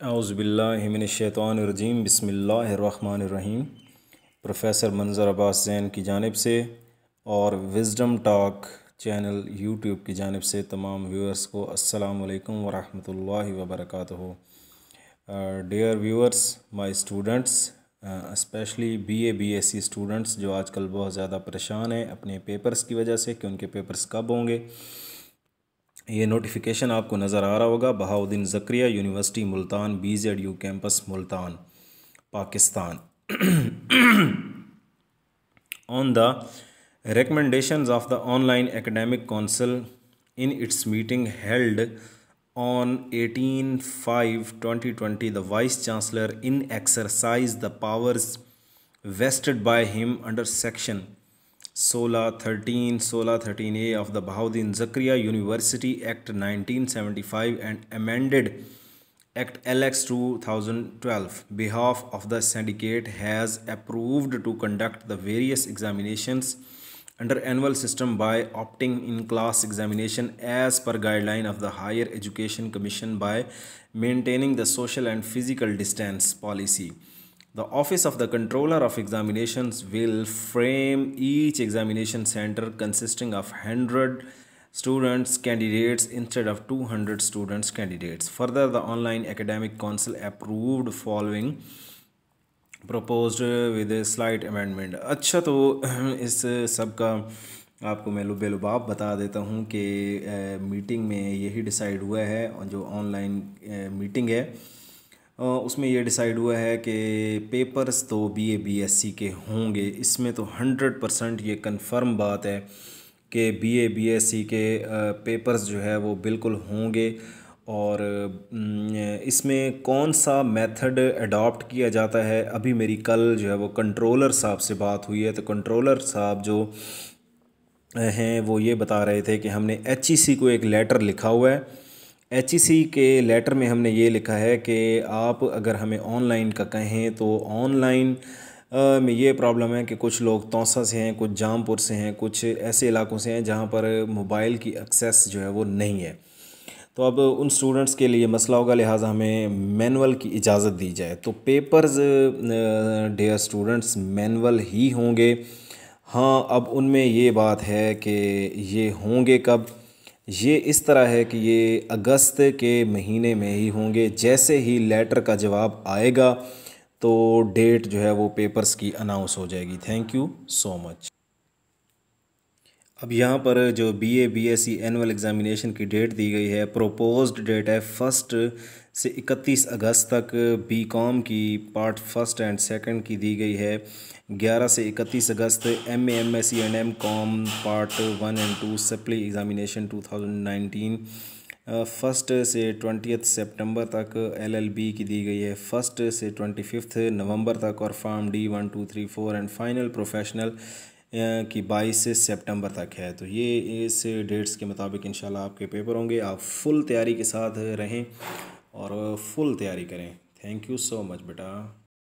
औज़ुबिल्लाहिमिनश्शैतानिर्रजीम बिस्मिल्लाहिर्रहमानिर्रहीम। प्रोफेसर मंज़र अब्बास ज़ैन की जानिब से और विज़डम टॉक चैनल यूट्यूब की जानिब से तमाम व्यूअर्स को अस्सलामु अलैकुम वरहमतुल्लाहि वबरकातुहू। Dear viewers, my students, specially BA BSc students जो आजकल बहुत ज़्यादा परेशान हैं अपने पेपर्स की वजह से कि उनके पेपर्स कब होंगे। ये नोटिफिकेशन आपको नज़र आ रहा होगा, Bahauddin Zakaria university Multan BZU campus Multan Pakistan. On the recommendations of the Online Academic Council in its meeting held on 18/5/2020, the Vice Chancellor in exercised the powers vested by him under Section 1613A of the Bahauddin Zakariya University Act 1975 and amended Act LX 2012. Behalf of the syndicate has approved to conduct the various examinations under annual system by opting in class examination as per guideline of the Higher Education Commission by maintaining the social and physical distance policy. The Office of the Controller of Examinations will frame each examination center consisting of 100 students candidates instead of 200 students candidates. Further, the Online Academic Council approved following proposed with a slight amendment. अच्छा, तो इस सब का आपको मैं लुबेलुबाब बता देता हूँ कि मीटिंग में यही डिसाइड हुआ है, और जो ऑनलाइन मीटिंग है उसमें ये डिसाइड हुआ है कि पेपर्स तो BA BSc के होंगे। इसमें तो 100% ये कंफर्म बात है कि BA BSc के पेपर्स जो है वो बिल्कुल होंगे। और इसमें कौन सा मेथड अडॉप्ट किया जाता है, अभी मेरी कल जो है वो कंट्रोलर साहब से बात हुई है, तो कंट्रोलर साहब जो हैं वो ये बता रहे थे कि हमने HEC को एक लेटर लिखा हुआ है। HEC के लेटर में हमने ये लिखा है कि आप अगर हमें ऑनलाइन का कहें तो ऑनलाइन में ये प्रॉब्लम है कि कुछ लोग तौसा से हैं, कुछ जामपुर से हैं, कुछ ऐसे इलाकों से हैं जहाँ पर मोबाइल की एक्सेस जो है वो नहीं है। तो अब उन स्टूडेंट्स के लिए मसला होगा, लिहाजा हमें मैनुअल की इजाज़त दी जाए। तो पेपर्स डियर स्टूडेंट्स मैनुअल ही होंगे। हाँ, अब उनमें ये बात है कि ये होंगे कब, ये इस तरह है कि ये अगस्त के महीने में ही होंगे। जैसे ही लेटर का जवाब आएगा तो डेट जो है वो पेपर्स की अनाउंस हो जाएगी। Thank you so much. अब यहाँ पर जो BA BSc एनुअल एग्ज़ामिनेशन की डेट दी गई है, प्रोपोज्ड डेट है 1 से 31 अगस्त तक। BCom की पार्ट 1 एंड 2 की दी गई है 11 से 31 अगस्त। MA MSc and MCom part 1 and 2 supply examination 2019 1 से 20 सितंबर तक। LLB की दी गई है 1 से 25 नवंबर तक। और form D 1 2 3 4 and final professional की 22 सितंबर तक है। तो ये इस डेट्स के मुताबिक इंशाल्लाह आपके पेपर होंगे। आप फुल तैयारी के साथ रहें और फुल तैयारी करें। थैंक यू सो मच बेटा।